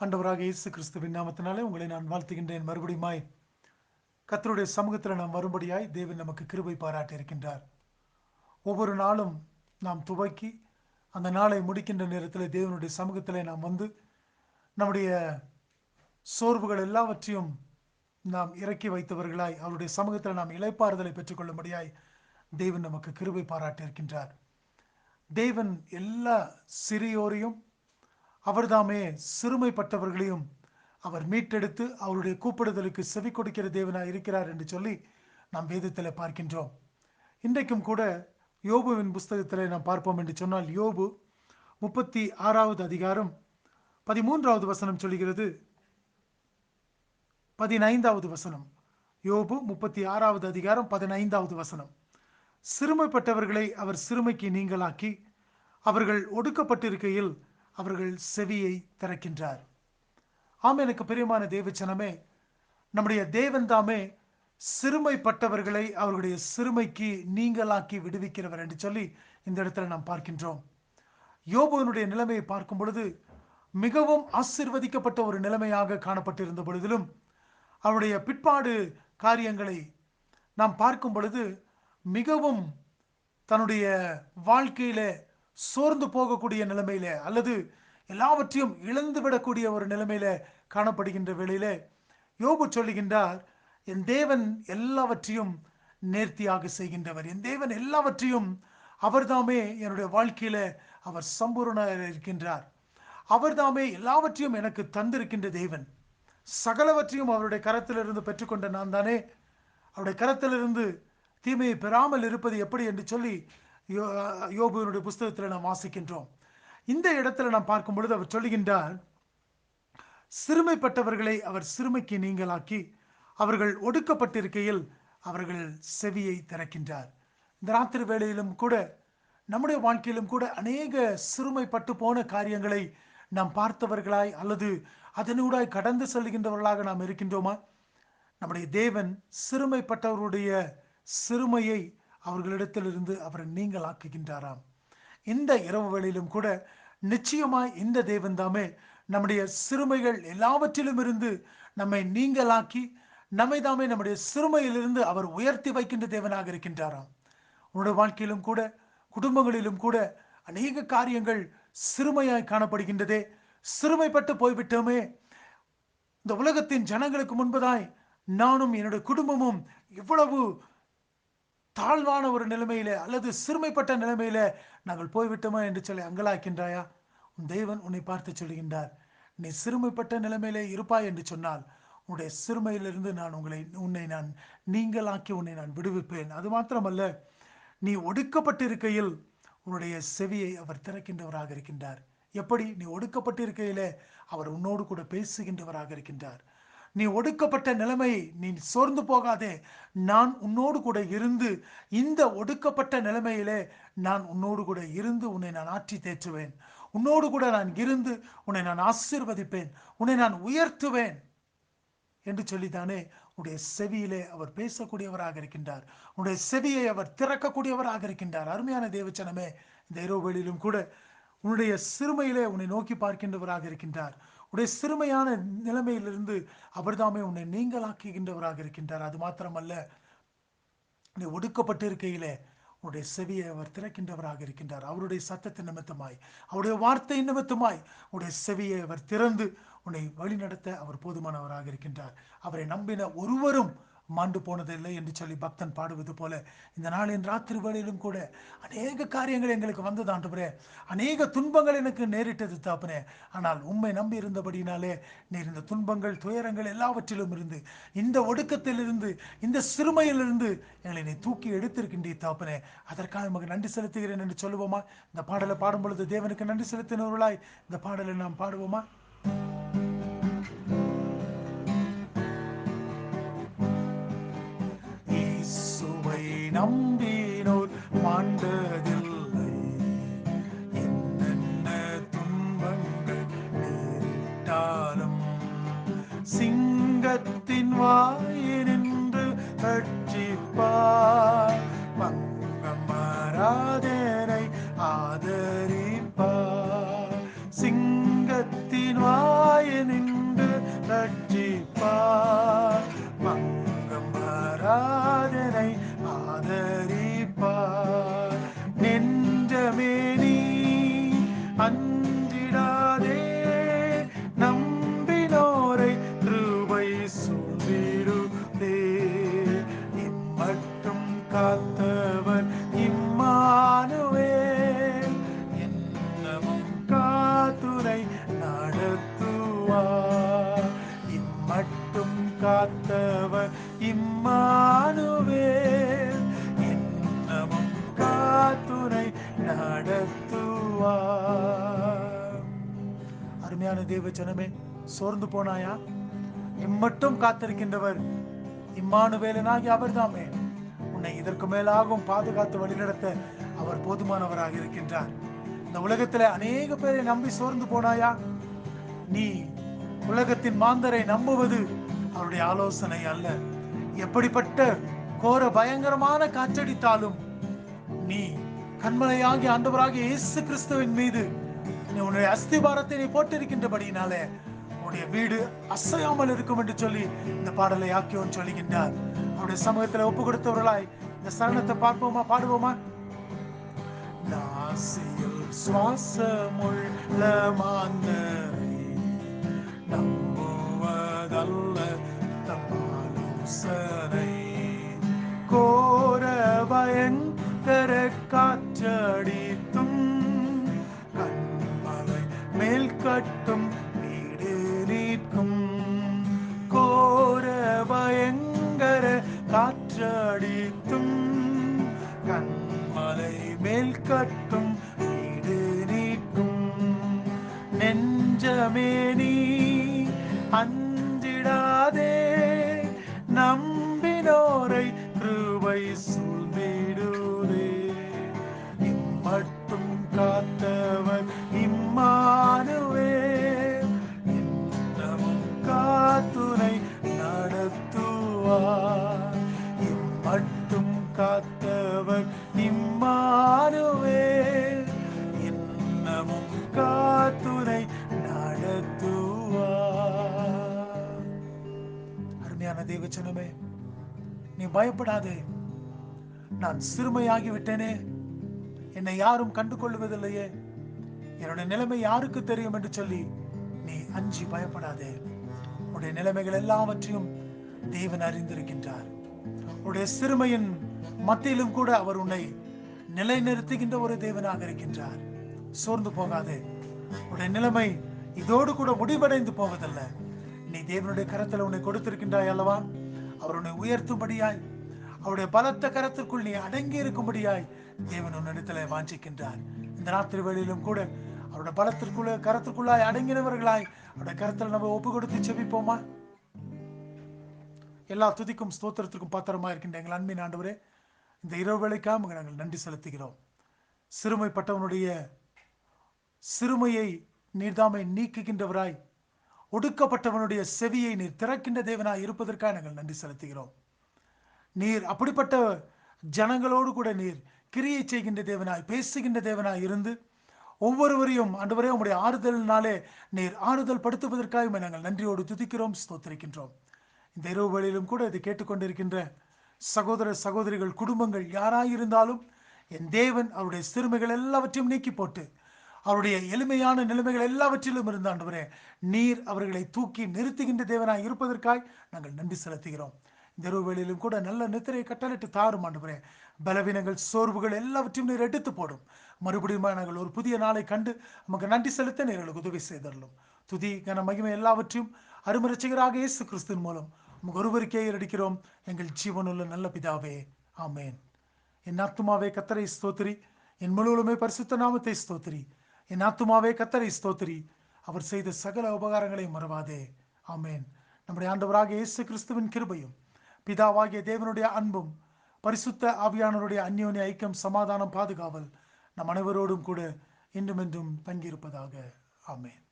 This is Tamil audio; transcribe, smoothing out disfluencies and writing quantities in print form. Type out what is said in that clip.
ஆண்டவராக இயேசு கிறிஸ்துவின் நாமத்தினாலே உங்களை நான் வாழ்த்துகின்றேன். மறுபடியுமாய் கர்த்தருடைய சமூகத்தில் நாம் வரும்படியாய் தேவன் நமக்கு கிருபை பாராட்டி இருக்கின்றார். ஒவ்வொரு நாளும் நாம் துவக்கி அந்த நாளை முடிக்கின்ற நேரத்தில் தேவனுடைய சமூகத்திலே நாம் வந்து நம்முடைய சோர்வுகள் எல்லாவற்றையும் நாம் இறக்கி வைத்தவர்களாய் அவருடைய சமூகத்தில் நாம் இளைப்பாறுதலை பெற்றுக்கொள்ளும்படியாய் தேவன் நமக்கு கிருபை பாராட்டி இருக்கின்றார். தேவன் எல்லா சிறியோரையும் அவர்தாமே சிறுமைப்பட்டவர்களையும் அவர் மீட்டெடுத்து அவருடைய கூப்பிடுதலுக்கு செவி கொடுக்கிற தேவனாய் இருக்கிறார் என்று சொல்லி நாம் வேதத்தில் பார்க்கின்றோம். இன்றைக்கும் கூட யோபுவின் புஸ்தகத்தில் நாம் பார்ப்போம் என்று சொன்னால், யோபு 36வது அதிகாரம் 13வது வசனம் சொல்கிறது. 15வது வசனம், யோபு 36வது அதிகாரம் 15வது வசனம். சிறுமைப்பட்டவர்களை அவர் சிறுமைக்கு நீங்களாக்கி அவர்கள் ஒடுக்கப்பட்டிருக்கையில் அவர்கள் செவியை திறக்கின்றார். ஆம், எனக்கு பிரியமான தேவச்சனமே, நம்முடைய தேவன் தாமே சிறுமைப்பட்டவர்களை அவர்களுடைய சிறுமைக்கு நீங்களாக்கி விடுவிக்கிறவர் என்று சொல்லி இந்த இடத்துல நாம் பார்க்கின்றோம். யோபுவினுடைய நிலைமையை பார்க்கும் பொழுது மிகவும் ஆசீர்வதிக்கப்பட்ட ஒரு நிலைமையாக காணப்பட்டிருந்த பொழுதிலும் அவருடைய பிற்பாடு காரியங்களை நாம் பார்க்கும் பொழுது மிகவும் தன்னுடைய வாழ்க்கையில சோர்ந்து போகக்கூடிய நிலைமையில அல்லது எல்லாவற்றையும் இழந்து விடக்கூடிய ஒரு நிலைமையில காணப்படுகின்ற வேளையிலே யோபு சொல்லுகின்றார், என் தேவன் எல்லாவற்றையும் நேர்த்தியாக செய்கின்றவர், என் தேவன் எல்லாவற்றையும் அவர்தாமே என்னுடைய வாழ்க்கையில அவர் சம்பூர்ணராக இருக்கின்றார், அவர்தாமே எல்லாவற்றையும் எனக்கு தந்திருக்கின்ற தேவன், சகலவற்றையும் அவருடைய கரத்திலிருந்து பெற்றுக்கொண்ட நான் தானே அவருடைய கரத்திலிருந்து தீமையை பெறாமல் இருப்பது எப்படி என்று சொல்லி யோபுவினுடைய புஸ்தகத்தில் நாம் வாசிக்கின்றோம். இந்த இடத்துல நாம் பார்க்கும் பொழுது அவர் சொல்லுகின்றார், சிறுமைப்பட்டவர்களை அவர் சிறுமைக்கு நீங்களாக்கி அவர்கள் ஒடுக்கப்பட்டிருக்கையில் அவர்கள் செவியை திறக்கின்றார். இந்த ராத்திரி வேளையிலும் கூட நம்முடைய வாழ்க்கையிலும் கூட அநேக சிறுமைப்பட்டு போன காரியங்களை நாம் பார்த்தவர்களாய் அல்லது அதனூடாய் கடந்து செல்கின்றவர்களாக நாம் இருக்கின்றோமா? நம்முடைய தேவன் சிறுமைப்பட்டவருடைய சிறுமையை அவர்களிடத்திலிருந்து அவர் நீங்களாக்குகின்றாராம். இந்த இரவு வேளையிலும் கூட நிச்சயமாய் இந்த தேவன் தாமே நம்முடைய சிறுமைகள் எல்லாவற்றிலும் இருந்து நம்மை நீங்களாக்கி நம்மை தாமே நம்முடைய சிறுமையிலிருந்து அவர் உயர்த்தி வைக்கின்ற தேவனாக இருக்கின்றாராம். உன்னுடைய வாழ்க்கையிலும் கூட குடும்பங்களிலும் கூட அநேக காரியங்கள் சிறுமையாய் காணப்படுகின்றதே. சிறுமைப்பட்டு போய்விட்டோமே, இந்த உலகத்தின் ஜனங்களுக்கு முன்பதாய் நானும் என்னுடைய குடும்பமும் இவ்வளவு தாழ்வான ஒரு நிலைமையில அல்லது சிறுமைப்பட்ட நிலைமையில நாங்கள் போய்விட்டோமா என்று சொல்லி அங்கலாக்கின்றாயா? உன் தேவன் உன்னை பார்த்து சொல்கின்றார், நீ சிறுமைப்பட்ட நிலைமையிலே இருப்பாய் என்று சொன்னால் உன்னுடைய சிறுமையிலிருந்து உன்னை நான் நீங்களாக்கி உன்னை நான் விடுவிப்பேன். அது மாத்திரமல்ல, நீ ஒடுக்கப்பட்டிருக்கையில் உன்னுடைய செவியை அவர் திறக்கின்றவராக இருக்கின்றார். எப்படி? நீ ஒடுக்கப்பட்டிருக்கையிலே அவர் உன்னோடு கூட பேசுகின்றவராக இருக்கின்றார். நீ ஒடுக்கப்பட்ட நிலைமை, நீ சோர்ந்து போகாதே, நான் உன்னோடு கூட இருந்து இந்த ஒடுக்கப்பட்ட நிலைமையிலே நான் உன்னோடு கூட இருந்து உன்னை நான் ஆற்றி தேற்றுவேன், உன்னோடு கூட நான் இருந்து உன்னை நான் ஆசீர்வதிப்பேன், உன்னை நான் உயர்த்துவேன் என்று சொல்லித்தானே உன்னுடைய செவியிலே அவர் பேசக்கூடியவராக இருக்கின்றார், உன்னுடைய செவியை அவர் திறக்கக்கூடியவராக இருக்கின்றார். அருமையான தேவச்சனமே, இந்த இரவுகளிலும் கூட உன்னுடைய சிறுமையிலே உன்னை நோக்கி பார்க்கின்றவராக இருக்கின்றார். உன்னுடைய சிறுமையான நிலைமையிலிருந்து அவர்தாமே உன்னை நீங்களாக்குகின்றவராக இருக்கின்றார். அது மாத்திரமல்ல, நீ ஒடுக்கப்பட்டிருக்கையிலே உன்னுடைய செவியை அவர் திறக்கின்றவராக இருக்கின்றார். அவருடைய சத்தத்தின் நிமித்தமாய், அவருடைய வார்த்தை நிமித்தமாய் உன்னுடைய செவியை அவர் திறந்து உன்னை வழிநடத்த அவர் போதுமானவராக இருக்கின்றார். அவரை நம்பின ஒருவரும் மாண்டு போனதில்லை என்று சொல்லி பக்தன் பாடுவது போல இந்த நாளின் ராத்திரி வேளையிலும் கூட அநேக காரியங்கள் எங்களுக்கு வந்தது ஆண்டவரே, அநேக துன்பங்கள் எனக்கு நேரிட்டது தாப்பனே. ஆனால் உம்மை நம்பி இருந்தபடினாலே நீர் இந்த துன்பங்கள் துயரங்கள் எல்லாவற்றிலும் இருந்து, இந்த ஒடுக்கத்திலிருந்து, இந்த சிறுமையிலிருந்து எங்களை நீ தூக்கி எடுத்திருக்கின்றீர் தாப்பனே. அதற்காக நமக்கு நன்றி செலுத்துகிறேன் என்று சொல்லுவோமா? இந்த பாடலை பாடும் பொழுது தேவனுக்கு நன்றி செலுத்தினவர்களாய் இந்த பாடலை நாம் பாடுவோமா? நம்பினோர் மாண்டதில்லை, என்னென்ன துன்பங்கள் நேரிட்டாலும் சிங்கத்தின் வாயினின்று ரட்சிப்பார், பங்கம் மாறாதேனை ஆதரிப்பார். சிங்கத்தின் வாய் நின்று ரட்சிப்பார். பங்கம் வராதனை ஆதரிப்பார். நெஞ்சமே நீ அஞ்சிடாதே, நம்பினோரை கிருபை சூழ்ந்திடுதே. இம்மட்டும் காத்தவர் இம்மானுவேல், என்னமும் காத்துரை நடத்துவார். இம்மட்டும் காத்தவர் இம்மானுவேல், என்னமும் காத்துரை நடத்துவார். அருமையான தேவ ஜனமே, சோர்ந்து போனாயா? இம்மட்டும் காத்திருக்கின்றவர் இம்மானுவேலனாகி அவர்தாமே. உன்னை இதற்கு மேலாகவும் பாதுகாத்து வழிநடத்த அவர் போதுமானவராக இருக்கின்றார். இந்த உலகத்திலே அநேக பேரை நம்பி சோர்ந்து போனாயா? நீ உலகத்தின் மாந்தரை நம்புவது அவருடைய ஆலோசனை அல்ல. எப்படிப்பட்ட கோர பயங்கரமான காற்றடித்தாலும் நீ கண்மலையாகி ஆண்டவராகிய இயேசு கிறிஸ்துவின் மீது நீ உன்னுடைய அஸ்திபாரத்தை நீ போட்டிருக்கின்றபடியினாலே உன்னுடைய வீடு அசையாமல் இருக்கும் என்று சொல்லி இந்த பாடலை ஆக்கியோன் சொல்லுகின்றார். அவருடைய சமூகத்தில் ஒப்பு கொடுத்தவர்களாய் இந்த சரணத்தை பார்ப்போமா, பாடுவோமா? நாசியில் சுவாசமுள்ள மாந்தரை நம்புவதல்ல தம்மாலோசனை. கோர பயங்கர காற்றடித்தும் கண்மலை மேல் கட்டும் வீடு நீக்கும். கோர பயங்கர காற்றடித்தும் கண்மலை மேல் கட்டும் வீடு நீக்கும். நெஞ்சமே நீ அஞ்சிடாதே, நம்பினோரை கிருபை சூழ்ந்திடுதே. இம்மட்டும் காத்தவர் இம்மானுவேல், இன்னமும் காத்துரை நடத்துவார். இம்மட்டும் காத்தவர் இம்மானுவேல், இன்னமும் காத்துரை நடத்துவார். அருமையான தேவச்சனமே, நீ பயப்படாதே. நான் சிறுமையாகி விட்டேனே, என்னை யாரும் கண்டு கொள்வதில்லையே, என்னுடைய நிலைமை யாருக்கு தெரியும் என்று சொல்லி நீ அஞ்சி பயப்படாதே. உன்னுடைய நிலைமைகள் எல்லாவற்றையும் தேவன் அறிந்திருக்கின்றார். உன்னுடைய சிறுமையின் மத்தியிலும் கூட அவர் உன்னை நிலைநிறுத்துகின்ற ஒரு தேவனாக இருக்கின்றார். சோர்ந்து போகாதே. உன்னுடைய நிலைமை இதோடு கூட முடிவடைந்து போவதல்ல. நீ தேவனுடைய கரத்தில் உன்னை கொடுத்திருக்கின்றாய் அல்லவா? அவர் உன்னை உயர்த்தும்படியாய், அவருடைய பலத்த கரத்திற்குள் நீ அடங்கி இருக்கும்படியாய் தேவன் உன்னிடத்தில் வாஞ்சிக்கின்றார். இந்த ராத்திரி வேளையிலும் கூட அவருடைய பலத்திற்குள்ள கரத்திற்குள்ளாய் அடங்கினவர்களாய் அவருடைய கரத்தில் நம்ம ஒப்பு கொடுத்து செபிப்போமா? எல்லா துதிக்கும் ஸ்தோத்திரத்திற்கும் பாத்திரமா இருக்கின்ற எங்கள் அன்பின் ஆண்டவரே, இந்த இரவு வேளைக்காக நாங்கள் நன்றி செலுத்துகிறோம். சிறுமைப்பட்டவனுடைய சிறுமையை நீர்தாமை நீக்குகின்றவராய், ஒடுக்கப்பட்டவனுடைய செவியை நீர் திறக்கின்ற தேவனாய் இருப்பதற்காக நாங்கள் நன்றி செலுத்துகிறோம். நீர் அப்படிப்பட்ட ஜனங்களோடு கூட நீர் கிரியை செய்கின்ற தேவனாய், பேசுகின்ற தேவனாய் இருந்து ஒவ்வொருவரையும் ஆண்டவரே உம்முடைய ஆறுதலினாலே நீர் ஆறுதல் படுத்துவதற்காக நாங்கள் நன்றியோடு துதிக்கிறோம், ஸ்தோத்திரிக்கின்றோம். இந்த இரவு வேளையிலும் கூட இதை கேட்டுக்கொண்டிருக்கின்ற சகோதர சகோதரிகள், குடும்பங்கள் யாராயிருந்தாலும் என் தேவன் அவருடைய சிறுமைகள் எல்லாவற்றையும் நீக்கி போட்டு அவருடைய எளிமையான நிலைமைகள் எல்லாவற்றிலும் இருந்து ஆண்டவரே நீர் அவர்களை தூக்கி நிறுத்துகின்ற தேவனாய் இருப்பதற்காய் நாங்கள் நன்றி செலுத்துகிறோம். இந்த இரவு வேளையிலும் கூட நல்ல நித்திரையை கட்டளிட்டு தாரும் ஆண்டவரே. பலவீனங்கள், சோர்வுகள் எல்லாவற்றையும் நீர் எடுத்து போடும். மறுபடியும் நாங்கள் ஒரு புதிய நாளை கண்டு நமக்கு நன்றி செலுத்த நீர்களுக்கு உதவி செய்தரலும். துதி, கன, மகிமை எல்லாவற்றையும் அருமரட்சகராக இயேசு கிறிஸ்துவின் மூலம் நமக்கு ஒருவருக்கே ஏறடிக்கிறோம், எங்கள் ஜீவனுள்ள நல்ல பிதாவே, ஆமேன். என் ஆத்துமாவே கர்த்தரை ஸ்தோத்திரி, என் முழுவதுமே பரிசுத்த நாமத்தை ஸ்தோத்திரி. என் ஆத்துமாவே கர்த்தரை ஸ்தோத்திரி, அவர் செய்த சகல உபகாரங்களை மறவாதே, ஆமேன். நம்முடைய ஆண்டவராக இயேசு கிறிஸ்துவின் கிருபையும் பிதாவாகிய தேவனுடைய அன்பும் பரிசுத்த ஆவியானவருடைய அந்யோன்ய ஐக்கியம், சமாதானம், பாதுகாவல் நம் அனைவரோடும் கூட இன்றும் என்றும் தங்கியிருப்பதாக, ஆமேன்.